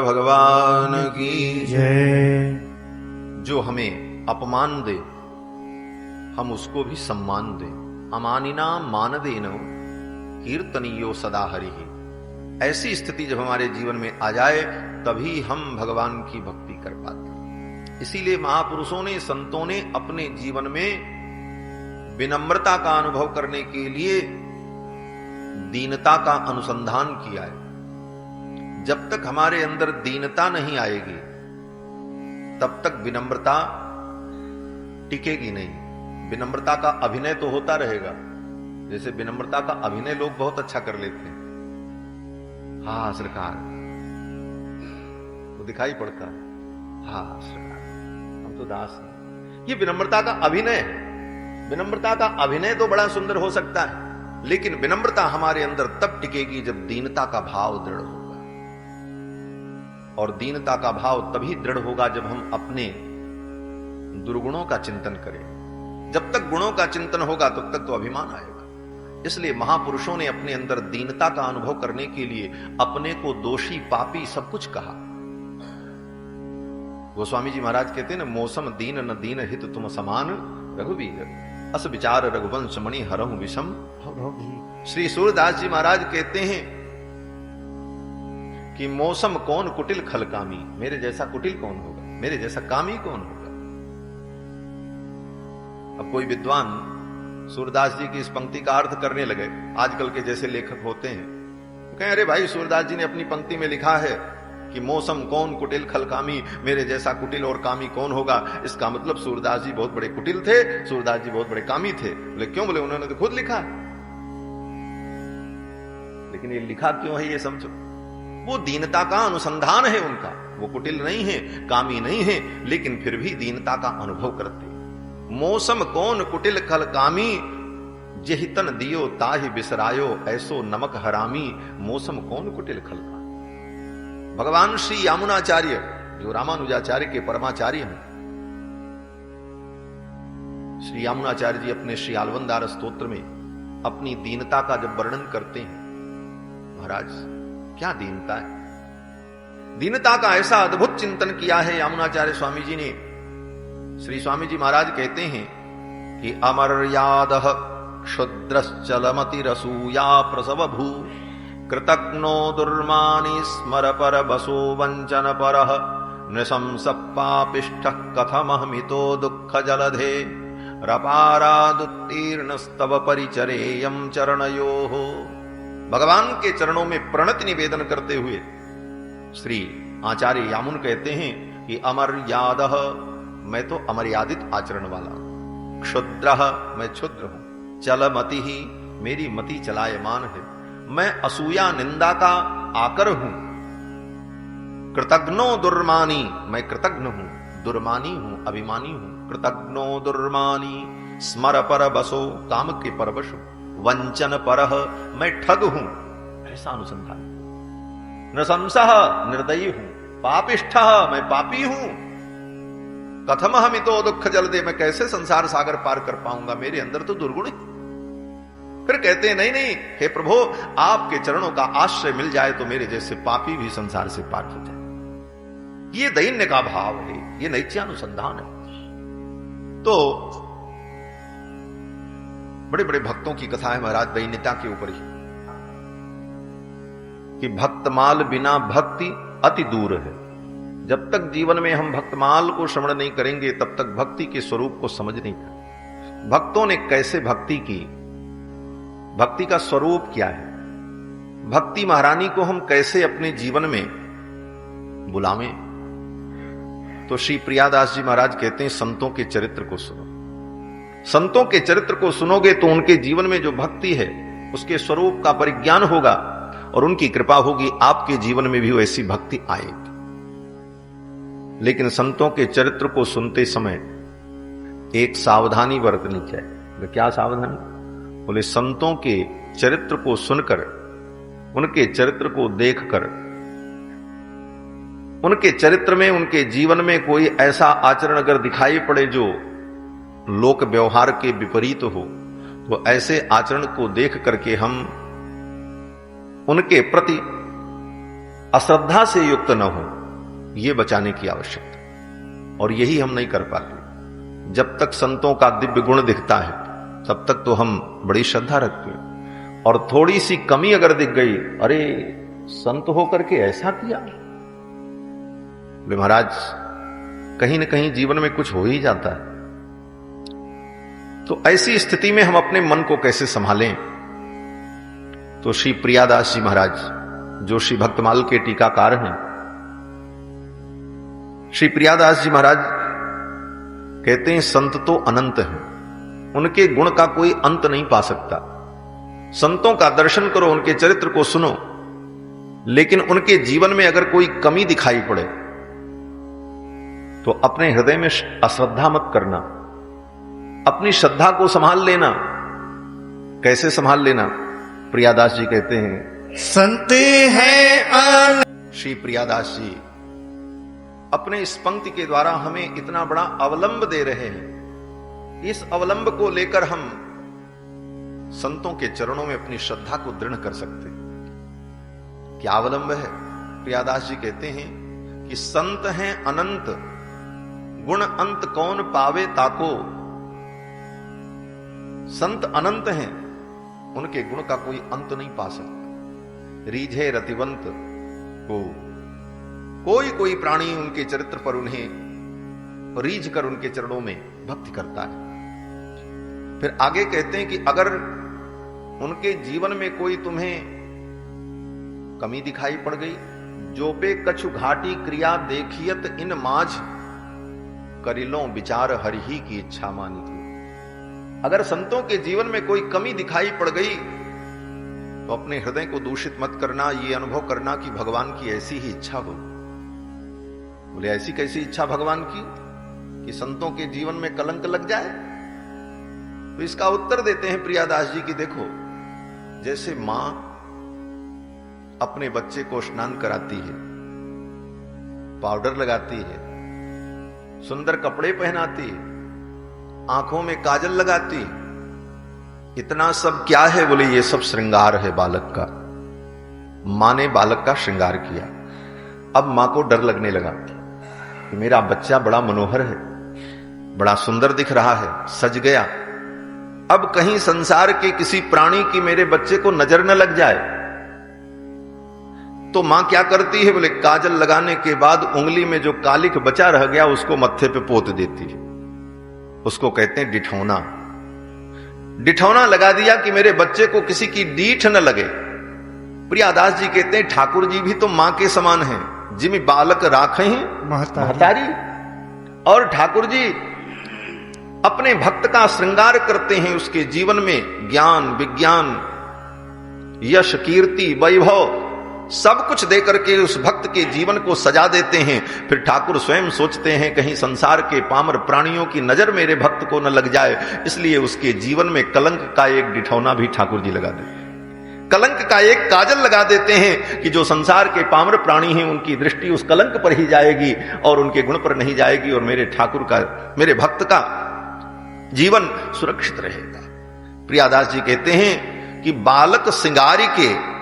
भगवान की जय। जो हमें अपमान दे हम उसको भी सम्मान दें। अमानिना मान देनो कीर्तनियो सदा हरि। ऐसी स्थिति जब हमारे जीवन में आ जाए तभी हम भगवान की भक्ति कर पाते। इसीलिए महापुरुषों ने, संतों ने अपने जीवन में विनम्रता का अनुभव करने के लिए दीनता का अनुसंधान किया है। जब तक हमारे अंदर दीनता नहीं आएगी तब तक विनम्रता टिकेगी नहीं। विनम्रता का अभिनय तो होता रहेगा, जैसे विनम्रता का अभिनय लोग बहुत अच्छा कर लेते हैं। हाँ सरकार, वो दिखाई पड़ता है, हाँ सरकार हम तो दास हैं। ये विनम्रता का अभिनय है। विनम्रता का अभिनय तो बड़ा सुंदर हो सकता है, लेकिन विनम्रता हमारे अंदर तब टिकेगी जब दीनता का भाव दृढ़ होगा। और दीनता का भाव तभी दृढ़ होगा जब हम अपने दुर्गुणों का चिंतन करें। जब तक गुणों का चिंतन होगा तब तक तो अभिमान आएगा। इसलिए महापुरुषों ने अपने अंदर दीनता का अनुभव करने के लिए अपने को दोषी, पापी सब कुछ कहा। गोस्वामी जी महाराज कहते हैं ना, मौसम दीन न दीन हित तुम समान रघुवीर, अस विचार रघुवंश मणि हरहु विषम। श्री सूरदास जी महाराज कहते हैं कि मौसम कौन कुटिल खलकामी, मेरे जैसा कुटिल कौन होगा, मेरे जैसा कामी कौन होगा। अब कोई विद्वान सूरदास जी की इस पंक्ति का अर्थ करने लगे, आजकल के जैसे लेखक होते हैं, तो कहें अरे भाई सूरदास जी ने अपनी पंक्ति में लिखा है कि मौसम कौन कुटिल खलकामी, मेरे जैसा कुटिल और कामी कौन होगा। इसका मतलब सूरदास जी बहुत बड़े कुटिल थे, सूरदास जी बहुत बड़े कामी थे। बोले क्यों? बोले उन्होंने तो खुद लिखा। लेकिन ये लिखा क्यों है ये समझो। वो दीनता का अनुसंधान है उनका। वो कुटिल नहीं है, कामी नहीं है, लेकिन फिर भी दीनता का अनुभव करते। मौसम कौन कुटिल खल कामी, जेहितन दियो ताहि बिसरायो, ऐसो नमक हरामी, मौसम कौन कुटिल खल कामी। भगवान श्री यामुनाचार्य जो रामानुजाचार्य के परमाचार्य हैं, श्री यामुनाचार्य जी अपने श्री आलवंदार स्तोत्र में अपनी दीनता का जब वर्णन करते हैं, महाराज क्या दीनता है। दीनता का ऐसा अद्भुत चिंतन किया है यामुनाचार्य स्वामी जी ने। श्री स्वामी जी महाराज कहते हैं कि अमर्यादः क्षुद्रश्चलमति रसूया प्रसव भू, कृतज्ञो दुर्मानि स्मर पर बसो वंचन परः, नृशंस पापिष्ठः कथमहमितो दुःख जलधे, रपारादुत्तीर्णस्तव परिचरेयं चरणयोः। भगवान के चरणों में प्रणति निवेदन करते हुए श्री आचार्य यामुन कहते हैं कि अमर्यादः, मैं तो अमर्यादित आचरण वाला, क्षुद्रः मैं क्षुद्र हूं, चलमति ही मेरी मति चलायमान है, मैं असूया निंदा का आकर हूं, कृतज्ञो दुर्मानी मैं कृतज्ञ हूं, दुर्मानी हूं अभिमानी हूं, कृतज्ञो दुर्मानी स्मर पर बसो काम के परवश, वंचन परह मैं ठग हूं, ऐसा अनुसंधान। नृशंसः निर्दयी हूं, पापिष्ठः मैं पापी हूं, कथमहमितो दुःख जलधे मैं कैसे संसार सागर पार कर पाऊंगा, मेरे अंदर तो दुर्गुण है। फिर कहते हैं नहीं नहीं हे प्रभु, आपके चरणों का आश्रय मिल जाए तो मेरे जैसे पापी भी संसार से पार हो जाए। ये दैन्य का भाव है, ये नैत्यानुसंधान है। तो बड़े बड़े भक्तों की कथा है महाराज दैन्यता के ऊपर ही, कि भक्तमाल बिना भक्ति अति दूर है। जब तक जीवन में हम भक्तमाल को श्रवण नहीं करेंगे तब तक भक्ति के स्वरूप को समझ नहीं पाएंगे। भक्तों ने कैसे भक्ति की, भक्ति का स्वरूप क्या है, भक्ति महारानी को हम कैसे अपने जीवन में बुलावें। तो श्री प्रियादास जी महाराज कहते हैं संतों के चरित्र को सुनो। संतों के चरित्र को सुनोगे तो उनके जीवन में जो भक्ति है उसके स्वरूप का परिज्ञान होगा और उनकी कृपा होगी, आपके जीवन में भी वैसी भक्ति आएगी। लेकिन संतों के चरित्र को सुनते समय एक सावधानी बरतनी चाहिए। तो क्या सावधानी? बोले संतों के चरित्र को सुनकर, उनके चरित्र को देखकर, उनके चरित्र में, उनके जीवन में कोई ऐसा आचरण अगर दिखाई पड़े जो लोक व्यवहार के विपरीत हो, तो ऐसे आचरण को देख करके हम उनके प्रति अश्रद्धा से युक्त न हो, यह बचाने की आवश्यकता। और यही हम नहीं कर पाते। जब तक संतों का दिव्य गुण दिखता है तब तक तो हम बड़ी श्रद्धा रखते हैं, और थोड़ी सी कमी अगर दिख गई, अरे संत होकर के ऐसा किया, बोले महाराज कहीं न कहीं जीवन में कुछ हो ही जाता है। तो ऐसी स्थिति में हम अपने मन को कैसे संभालें? तो श्री प्रियादास जी महाराज, जो श्री भक्तमाल के टीकाकार हैं, श्री प्रियादास जी महाराज कहते हैं संत तो अनंत हैं, उनके गुण का कोई अंत नहीं पा सकता। संतों का दर्शन करो, उनके चरित्र को सुनो, लेकिन उनके जीवन में अगर कोई कमी दिखाई पड़े तो अपने हृदय में अश्रद्धा मत करना, अपनी श्रद्धा को संभाल लेना। कैसे संभाल लेना? प्रियादास जी कहते हैं, संत है श्री प्रियादास जी अपने इस पंक्ति के द्वारा हमें इतना बड़ा अवलंब दे रहे हैं। इस अवलंब को लेकर हम संतों के चरणों में अपनी श्रद्धा को दृढ़ कर सकते हैं। क्या अवलंब है? प्रियादास जी कहते हैं कि संत हैं अनंत, गुण अंत कौन पावे ताको। संत अनंत हैं, उनके गुण का कोई अंत नहीं पा सकता। रीझे रतिवंत को कोई प्राणी उनके चरित्र पर उन्हें रीझ कर उनके चरणों में भक्ति करता है। फिर आगे कहते हैं कि अगर उनके जीवन में कोई तुम्हें कमी दिखाई पड़ गई, जो पे कछु घाटी क्रिया देखियत इन माझ, करिलो विचार हरि ही की इच्छा मानी थी। अगर संतों के जीवन में कोई कमी दिखाई पड़ गई तो अपने हृदय को दूषित मत करना, ये अनुभव करना कि भगवान की ऐसी ही इच्छा हो। बोले ऐसी कैसी इच्छा भगवान की कि संतों के जीवन में कलंक लग जाए? तो इसका उत्तर देते हैं प्रियादास जी की देखो, जैसे मां अपने बच्चे को स्नान कराती है, पाउडर लगाती है, सुंदर कपड़े पहनाती है, आंखों में काजल लगाती, इतना सब क्या है? बोले ये सब श्रृंगार है बालक का। मां ने बालक का श्रृंगार किया। अब मां को डर लगने लगा कि मेरा बच्चा बड़ा मनोहर है, बड़ा सुंदर दिख रहा है, सज गया, अब कहीं संसार के किसी प्राणी की मेरे बच्चे को नजर न लग जाए। तो मां क्या करती है? बोले काजल लगाने के बाद उंगली में जो कालिक बचा रह गया उसको मत्थे पे पोत देती है। उसको कहते हैं डिठौना। डिठौना लगा दिया कि मेरे बच्चे को किसी की डीठ न लगे। प्रियादास जी कहते हैं ठाकुर जी भी तो मां के समान हैं, जिमी बालक राखे हैं महतारी। और ठाकुर जी अपने भक्त का श्रृंगार करते हैं, उसके जीवन में ज्ञान, विज्ञान, यश, कीर्ति, वैभव सब कुछ देकर के उस भक्त के जीवन को सजा देते हैं। फिर ठाकुर स्वयं सोचते हैं कहीं संसार के पामर प्राणियों की नजर मेरे भक्त को न लग जाए, इसलिए उसके जीवन में कलंक का एक डिठौना भी ठाकुर जी लगा देते हैं, कलंक का एक काजल लगा देते हैं कि जो संसार के पामर प्राणी हैं उनकी दृष्टि उस कलंक पर ही जाएगी और उनके गुण पर नहीं जाएगी, और मेरे ठाकुर का, मेरे भक्त का जीवन सुरक्षित रहेगा। प्रियादास जी कहते हैं कि बालक सिंगारी के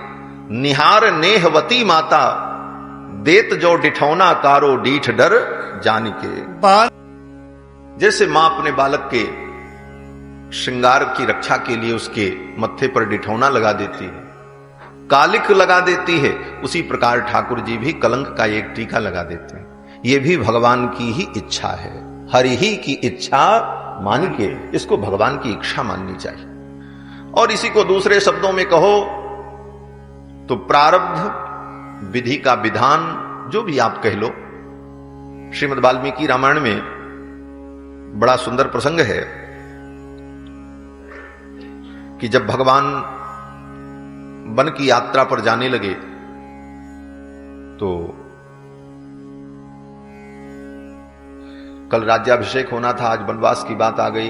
निहार नेहवती माता, देत जो डिठौना कारो डीठ डर जानी के। जैसे मां अपने बालक के श्रृंगार की रक्षा के लिए उसके मत्थे पर डिठौना लगा देती है, कालिक लगा देती है, उसी प्रकार ठाकुर जी भी कलंक का एक टीका लगा देते हैं। यह भी भगवान की ही इच्छा है, हरि ही की इच्छा मान के इसको भगवान की इच्छा माननी चाहिए। और इसी को दूसरे शब्दों में कहो तो प्रारब्ध, विधि का विधान, जो भी आप कह लो। श्रीमद् वाल्मीकि रामायण में बड़ा सुंदर प्रसंग है कि जब भगवान वन की यात्रा पर जाने लगे तो कल राज्याभिषेक होना था, आज वनवास की बात आ गई।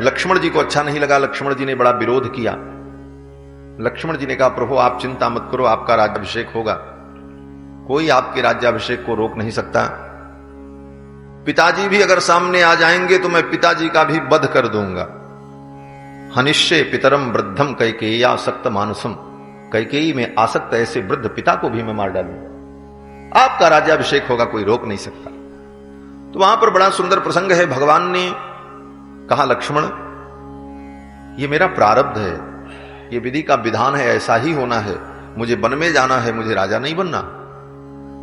लक्ष्मण जी को अच्छा नहीं लगा, लक्ष्मण जी ने बड़ा विरोध किया। लक्ष्मण जी ने कहा प्रभु आप चिंता मत करो, आपका राज्याभिषेक होगा, कोई आपके राज्याभिषेक को रोक नहीं सकता। पिताजी भी अगर सामने आ जाएंगे तो मैं पिताजी का भी वध कर दूंगा। हनिश्चय पितरम वृद्धम कैकेय्या सक्त मानसम कैकेयी में आसक्त ऐसे वृद्ध पिता को भी मैं मार डालूंगा, आपका राज्याभिषेक होगा, कोई रोक नहीं सकता। तो वहां पर बड़ा सुंदर प्रसंग है। भगवान ने कहा, लक्ष्मण ये मेरा प्रारब्ध है, ये विधि का विधान है, ऐसा ही होना है, मुझे वन में जाना है, मुझे राजा नहीं बनना।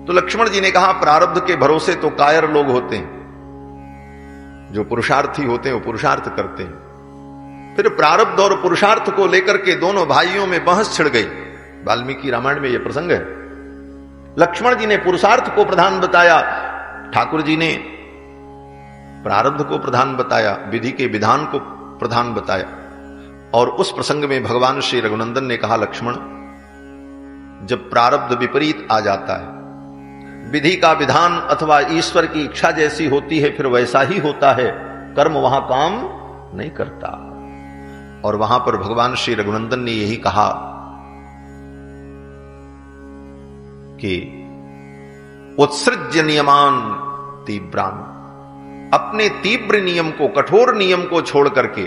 तो लक्ष्मण जी ने कहा, प्रारब्ध के भरोसे तो कायर लोग होते हैं, जो पुरुषार्थी होते हैं वो पुरुषार्थ करते हैं। फिर प्रारब्ध और पुरुषार्थ को लेकर के दोनों भाइयों में बहस छिड़ गई। वाल्मीकि रामायण में यह प्रसंग है। लक्ष्मण जी ने पुरुषार्थ को प्रधान बताया, ठाकुर जी ने प्रारब्ध को प्रधान बताया, विधि के विधान को प्रधान बताया। और उस प्रसंग में भगवान श्री रघुनंदन ने कहा, लक्ष्मण जब प्रारब्ध विपरीत आ जाता है, विधि का विधान अथवा ईश्वर की इच्छा जैसी होती है फिर वैसा ही होता है, कर्म वहां काम नहीं करता। और वहां पर भगवान श्री रघुनंदन ने यही कहा कि उत्सृज्य नियमान तीव्रान, अपने तीव्र नियम को, कठोर नियम को छोड़ करके,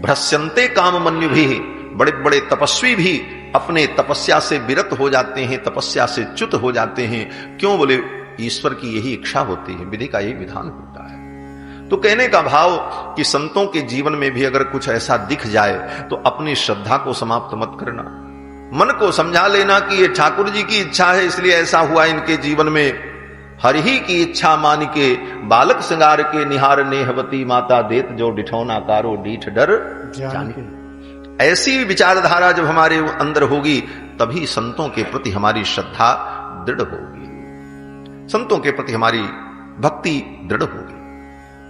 भ्रस्यन्ते काम मन्यु भी, बड़े बड़े तपस्वी भी अपने तपस्या से विरत हो जाते हैं, तपस्या से च्युत हो जाते हैं। क्यों? बोले ईश्वर की यही इच्छा होती है, विधि का यही विधान होता है। तो कहने का भाव कि संतों के जीवन में भी अगर कुछ ऐसा दिख जाए तो अपनी श्रद्धा को समाप्त मत करना, मन को समझा लेना कि ये ठाकुर जी की इच्छा है इसलिए ऐसा हुआ इनके जीवन में। हरि की इच्छा मान के बालक सिंगार के निहार नेहवती माता देत जो डिठौना कारो डीठ डर जान के। ऐसी विचारधारा जब हमारे अंदर होगी तभी संतों के प्रति हमारी श्रद्धा दृढ़ होगी, संतों के प्रति हमारी भक्ति दृढ़ होगी।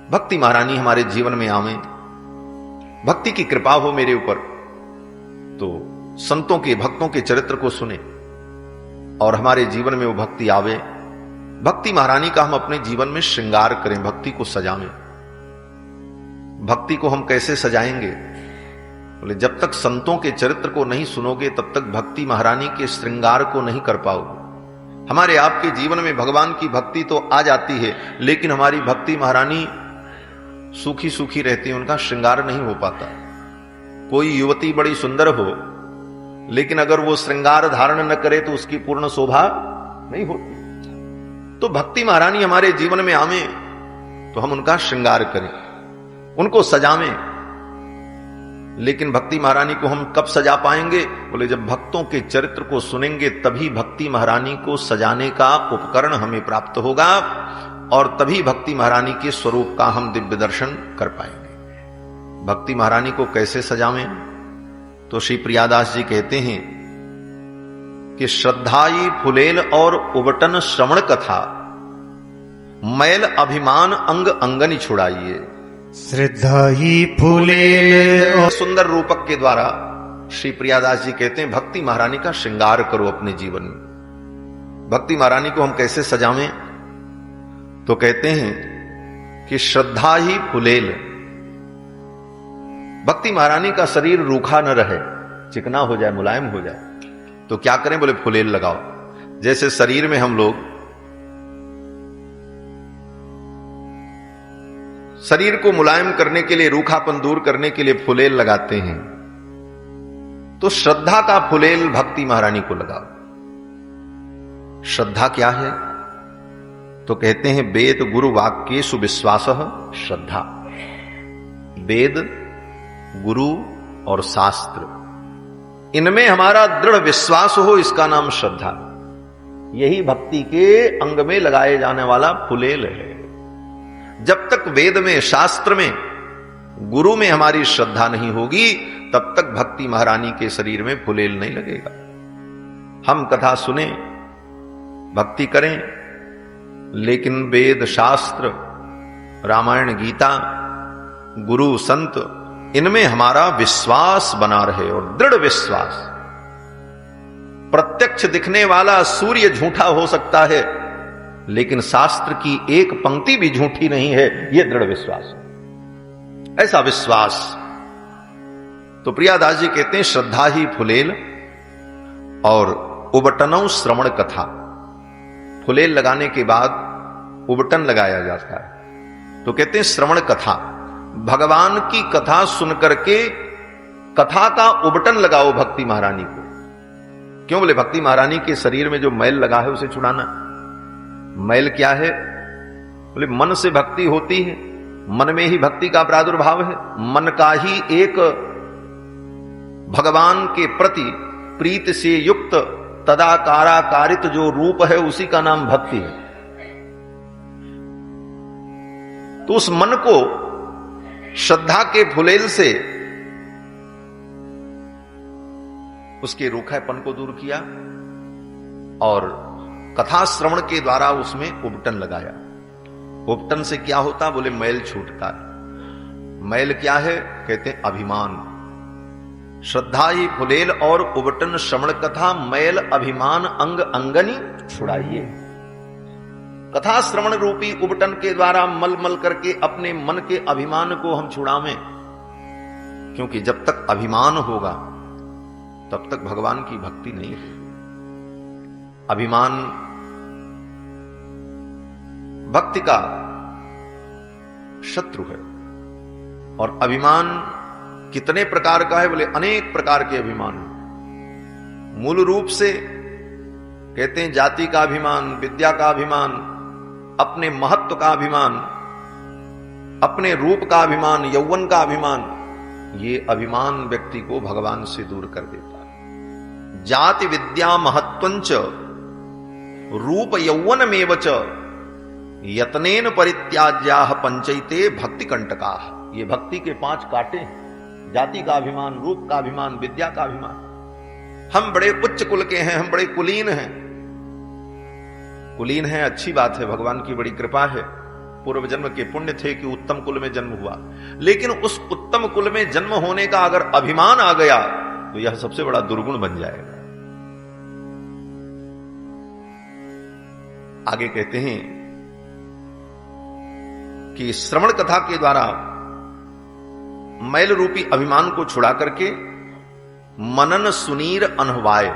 भक्ति महारानी हमारे जीवन में आवे, भक्ति की कृपा हो मेरे ऊपर, तो संतों के, भक्तों के चरित्र को सुने और हमारे जीवन में वो भक्ति आवे। भक्ति महारानी का हम अपने जीवन में श्रृंगार करें, भक्ति को सजाएं। भक्ति को हम कैसे सजाएंगे? बोले जब तक संतों के चरित्र को नहीं सुनोगे तब तक भक्ति महारानी के श्रृंगार को नहीं कर पाओगे। हमारे आपके जीवन में भगवान की भक्ति तो आ जाती है, लेकिन हमारी भक्ति महारानी सूखी सूखी रहती है, उनका श्रृंगार नहीं हो पाता। कोई युवती बड़ी सुंदर हो, लेकिन अगर वो श्रृंगार धारण न करे तो उसकी पूर्ण शोभा नहीं होती। तो भक्ति महारानी हमारे जीवन में आवे तो हम उनका श्रृंगार करें, उनको सजावें। लेकिन भक्ति महारानी को हम कब सजा पाएंगे? बोले जब भक्तों के चरित्र को सुनेंगे तभी भक्ति महारानी को सजाने का उपकरण हमें प्राप्त होगा और तभी भक्ति महारानी के स्वरूप का हम दिव्य दर्शन कर पाएंगे। भक्ति महारानी को कैसे सजावें? तो श्री प्रियादास जी कहते हैं कि श्रद्धाई फुलेल और उबटन श्रवण कथा, मैल अभिमान अंग अंगनी छुड़ाइए। श्रद्धाई फुलेल, सुंदर रूपक के द्वारा श्री प्रियादास जी कहते हैं भक्ति महारानी का श्रृंगार करो अपने जीवन में। भक्ति महारानी को हम कैसे सजावें? तो कहते हैं कि श्रद्धा ही फुलेल, भक्ति महारानी का शरीर रूखा न रहे, चिकना हो जाए, मुलायम हो जाए, तो क्या करें? बोले फुलेल लगाओ। जैसे शरीर में हम लोग शरीर को मुलायम करने के लिए, रूखापन दूर करने के लिए फुलेल लगाते हैं, तो श्रद्धा का फुलेल भक्ति महारानी को लगाओ। श्रद्धा क्या है? तो कहते हैं वेद गुरु वाक्येषु विश्वास श्रद्धा। वेद, गुरु और शास्त्र, इनमें हमारा दृढ़ विश्वास हो, इसका नाम श्रद्धा। यही भक्ति के अंग में लगाए जाने वाला फुलेल है। जब तक वेद में, शास्त्र में, गुरु में हमारी श्रद्धा नहीं होगी तब तक भक्ति महारानी के शरीर में फुलेल नहीं लगेगा। हम कथा सुने, भक्ति करें, लेकिन वेद, शास्त्र, रामायण, गीता, गुरु, संत, इनमें हमारा विश्वास बना रहे और दृढ़ विश्वास। प्रत्यक्ष दिखने वाला सूर्य झूठा हो सकता है, लेकिन शास्त्र की एक पंक्ति भी झूठी नहीं है, यह दृढ़ विश्वास। ऐसा विश्वास। तो प्रियादास जी कहते हैं श्रद्धा ही फुलेल और उबटनौ श्रवण कथा। फुलेल लगाने के बाद उबटन लगाया जाता है, तो कहते हैं श्रवण कथा, भगवान की कथा सुनकर के कथा का उबटन लगाओ भक्ति महारानी को। क्यों? बोले भक्ति महारानी के शरीर में जो मैल लगा है उसे छुड़ाना। मैल क्या है? बोले मन से भक्ति होती है, मन में ही भक्ति का प्रादुर्भाव है, मन का ही एक भगवान के प्रति प्रीति से युक्त तदाकाराकारित जो रूप है उसी का नाम भक्ति है। तो उस मन को श्रद्धा के फुलेल से उसके रूखापन को दूर किया और कथा श्रवण के द्वारा उसमें उबटन लगाया। उबटन से क्या होता? बोले मैल छूटता है। मैल क्या है? कहते हैं अभिमान। श्रद्धा ही फुलेल और उबटन श्रवण कथा, मैल अभिमान अंग अंगनी छुड़ाइए। कथा श्रवण रूपी उबटन के द्वारा मल मल करके अपने मन के अभिमान को हम छुड़ावें, क्योंकि जब तक अभिमान होगा तब तक भगवान की भक्ति नहीं होगी। अभिमान भक्ति का शत्रु है। और अभिमान कितने प्रकार का है? बोले अनेक प्रकार के अभिमान। मूल रूप से कहते हैं जाति का अभिमान, विद्या का अभिमान, अपने महत्व का अभिमान, अपने रूप का अभिमान, यौवन का अभिमान। ये अभिमान व्यक्ति को भगवान से दूर कर देता है। जाति विद्या महत्वंच रूप यौवन मेवच यत्नेन परित्याज्याः पंचैते भक्ति कंटकाः। ये भक्ति के 5 कांटे हैं। जाति का अभिमान, रूप का अभिमान, विद्या का अभिमान। हम बड़े उच्च कुल के हैं, हम बड़े कुलीन हैं। कुलीन हैं, अच्छी बात है, भगवान की बड़ी कृपा है। पूर्व जन्म के पुण्य थे कि उत्तम कुल में जन्म हुआ। लेकिन उस उत्तम कुल में जन्म होने का अगर अभिमान आ गया तो यह सबसे बड़ा दुर्गुण बन जाएगा। आगे कहते हैं कि श्रवण कथा के द्वारा मैल रूपी अभिमान को छुड़ा करके मनन सुनीर अनहवाय।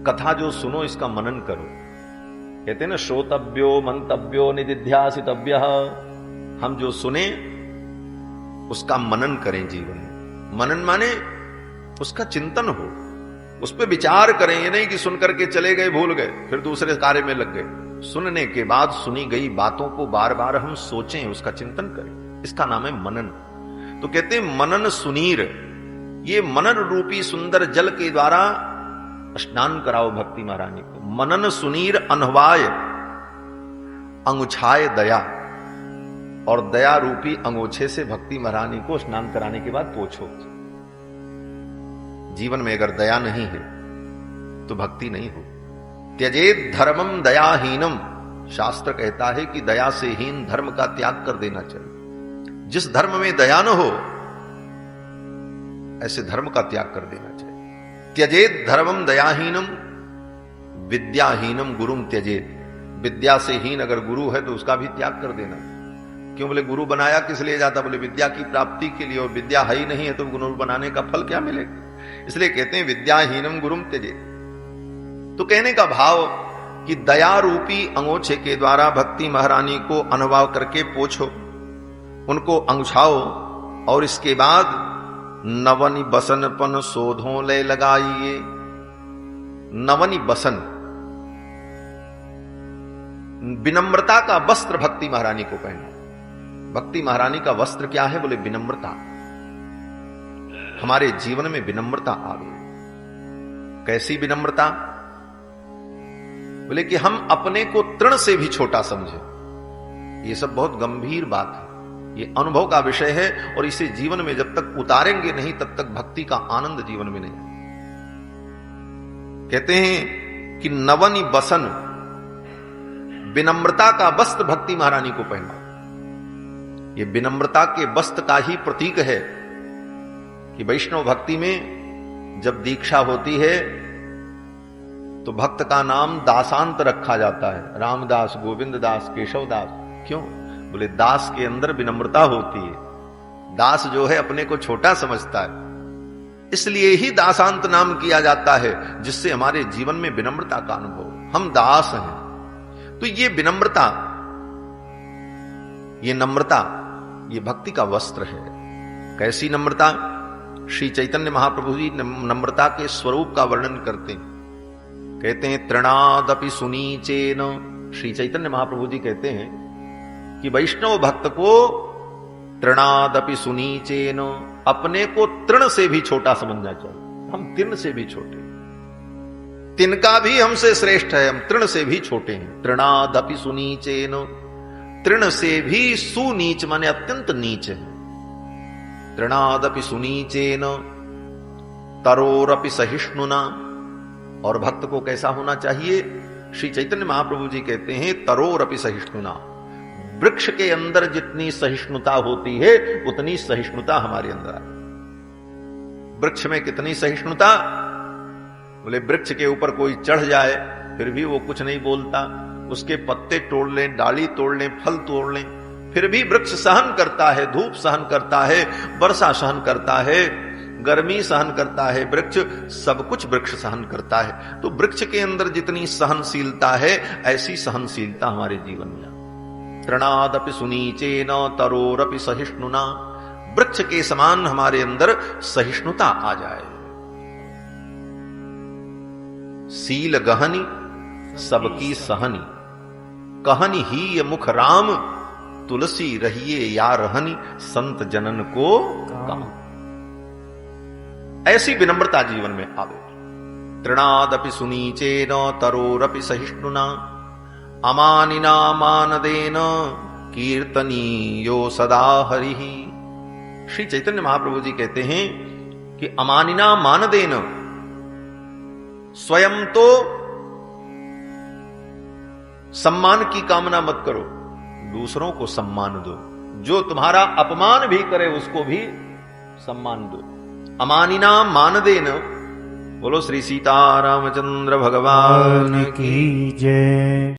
कथा जो सुनो इसका मनन करो। कहते हैं ना श्रोतव्यो मंतव्यो निदिध्यासितव्य। हम जो सुने उसका मनन करें जीवन में। मनन माने उसका चिंतन हो, उस पर विचार करें। ये नहीं कि सुन करके चले गए, भूल गए, फिर दूसरे कार्य में लग गए। सुनने के बाद सुनी गई बातों को बार बार हम सोचें, उसका चिंतन करें। इसका नाम है मनन। तो कहते हैं मनन सुनीर। ये मनन रूपी सुंदर जल के द्वारा स्नान कराओ भक्ति महारानी को। मनन सुनीर अनहवाय अंगुछाए दया। और दया रूपी अंगोछे से भक्ति महारानी को स्नान कराने के बाद पोछो। जीवन में अगर दया नहीं है तो भक्ति नहीं हो। त्यजेत धर्मम दयाहीनम। शास्त्र कहता है कि दया से हीन धर्म का त्याग कर देना चाहिए। जिस धर्म में दया न हो ऐसे धर्म का त्याग कर देना चाहिए। त्यजेत धर्मम दयाहीनम विद्याहीनम गुरुम त्यजेत। विद्या से हीन अगर गुरु है तो उसका भी त्याग कर देना। क्यों? बोले गुरु बनाया किस लिए जाता? बोले विद्या की प्राप्ति के लिए। और विद्या है ही नहीं है तो गुरु बनाने का फल क्या मिलेगा? इसलिए कहते हैं विद्याहीनम गुरुम त्यजेत। तो कहने का भाव कि दया रूपी अंगोछे के द्वारा भक्ति महारानी को अनुभव करके पोछो, उनको अंगुछाओ। और इसके बाद नवनि बसनपन शोधों ले लगाइए। नवनि बसन, विनम्रता का वस्त्र भक्ति महारानी को पहना। भक्ति महारानी का वस्त्र क्या है? बोले विनम्रता। हमारे जीवन में विनम्रता आ गई। कैसी विनम्रता? बोले कि हम अपने को तृण से भी छोटा समझे। ये सब बहुत गंभीर बात है, ये अनुभव का विषय है। और इसे जीवन में जब तक उतारेंगे नहीं तब तक भक्ति का आनंद जीवन में नहीं। कहते हैं कि नवनि बसन, विनम्रता का वस्त्र भक्ति महारानी को पहना। ये विनम्रता के वस्त्र का ही प्रतीक है कि वैष्णव भक्ति में जब दीक्षा होती है तो भक्त का नाम दासांत रखा जाता है। रामदास, गोविंद दास, केशव दास। क्यों? बोले दास के अंदर विनम्रता होती है। दास जो है अपने को छोटा समझता है, इसलिए ही दासांत नाम किया जाता है, जिससे हमारे जीवन में विनम्रता का अनुभव। हम दास हैं। तो ये विनम्रता, ये नम्रता, ये भक्ति का वस्त्र है। कैसी नम्रता? श्री चैतन्य महाप्रभु जी नम्रता के स्वरूप का वर्णन करते हैं। कहते हैं तृणादपि सुनीचेन, श्री चैतन्य महाप्रभु जी कहते हैं कि वैष्णव भक्त को तृणादपि सुनीचेन, अपने को तृण से भी छोटा समझना चाहिए। हम तृण से भी छोटे, तिनका भी हमसे श्रेष्ठ है, हम तृण से भी छोटे हैं। तृणादपि सुनीचेन, तृण से भी सुनीच माने अत्यंत नीच है। तृणादपि सुनीचेन तरोरपि सहिष्णुना, और भक्त को कैसा होना चाहिए? श्री चैतन्य महाप्रभु जी कहते हैं तरोरपि सहिष्णुना, वृक्ष के अंदर जितनी सहिष्णुता होती है उतनी सहिष्णुता हमारे अंदर आए। वृक्ष में कितनी सहिष्णुता? बोले वृक्ष के ऊपर कोई चढ़ जाए फिर भी वो कुछ नहीं बोलता, उसके पत्ते तोड़ लें, डाली तोड़ लें, फल तोड़ लें, फिर भी वृक्ष सहन करता है, धूप सहन करता है, वर्षा सहन करता है, गर्मी सहन करता है, वृक्ष सब कुछ वृक्ष सहन करता है। तो वृक्ष के अंदर जितनी सहनशीलता है ऐसी सहनशीलता हमारे जीवन में। तृणादपि सुनीचेन तरोरपि सहिष्णुना, वृक्ष के समान हमारे अंदर सहिष्णुता आ जाए। सील गहनी सबकी सहनी, कहनी ही ये मुख राम, तुलसी रहिए या रहनी, संत जनन को काम। ऐसी विनम्रता जीवन में आवे। तृणादपि सुनीचेन तरोरपि सहिष्णुना, अमानिना मानदेन कीर्तनीयो सदा हरिः। श्री चैतन्य महाप्रभु जी कहते हैं कि अमानिना मानदेन, स्वयं तो सम्मान की कामना मत करो, दूसरों को सम्मान दो। जो तुम्हारा अपमान भी करे उसको भी सम्मान दो। अमानिना मानदेन। बोलो श्री सीतारामचंद्र भगवान की जय।